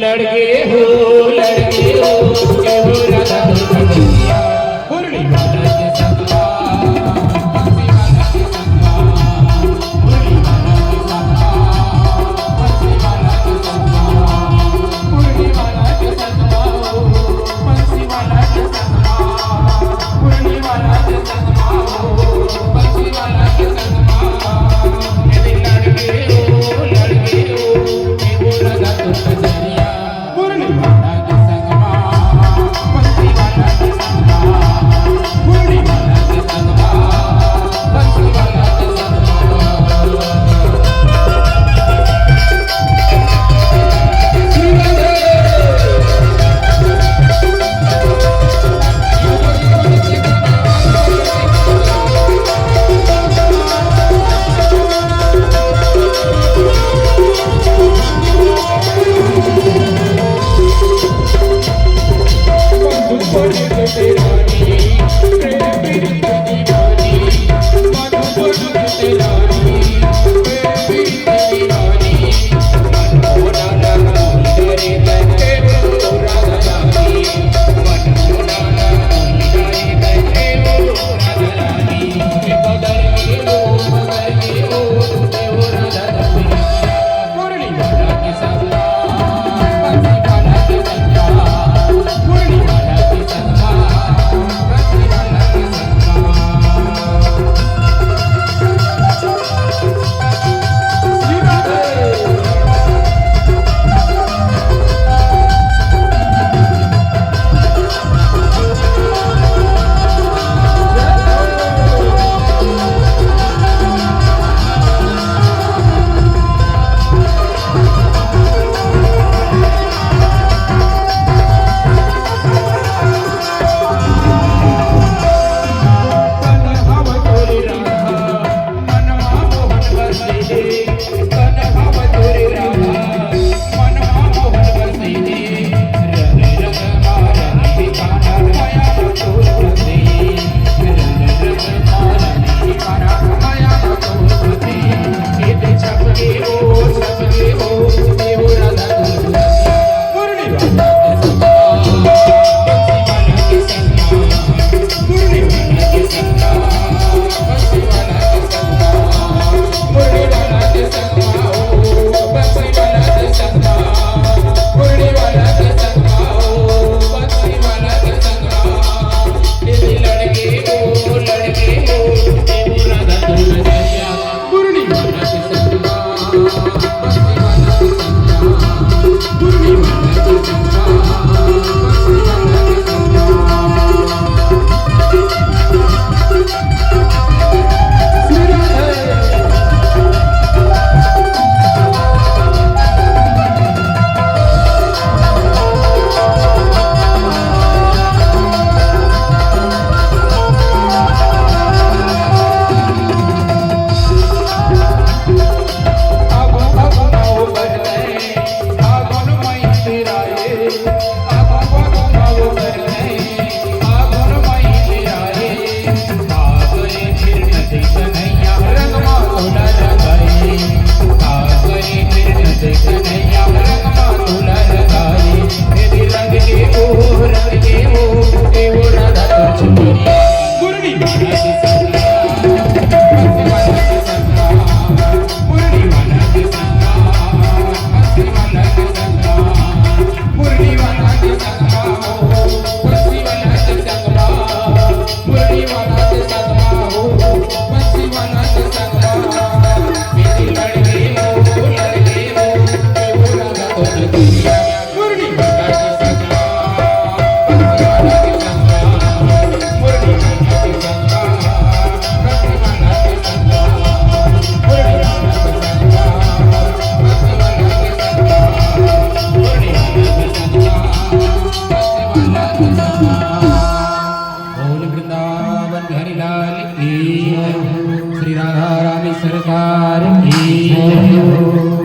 लड़के हो के हो राधा दुर्गा मुरली वाला के संगवा बंसी वाला के संगवा मुरली वाला के संगवा बंसी वाला के संगवा मुरली वाला के संगवा बंसी वाला के संगवा मुरली वाला के संगवा बंसी वाला के संगवा ये लड़के हो के हो राधा दुर्गा मुरली वाला के संगवा बंसी वाला के संगवा मुरली वाला के संगवा बंसी वाला के श्री राधा रानी सरकार की जय हो।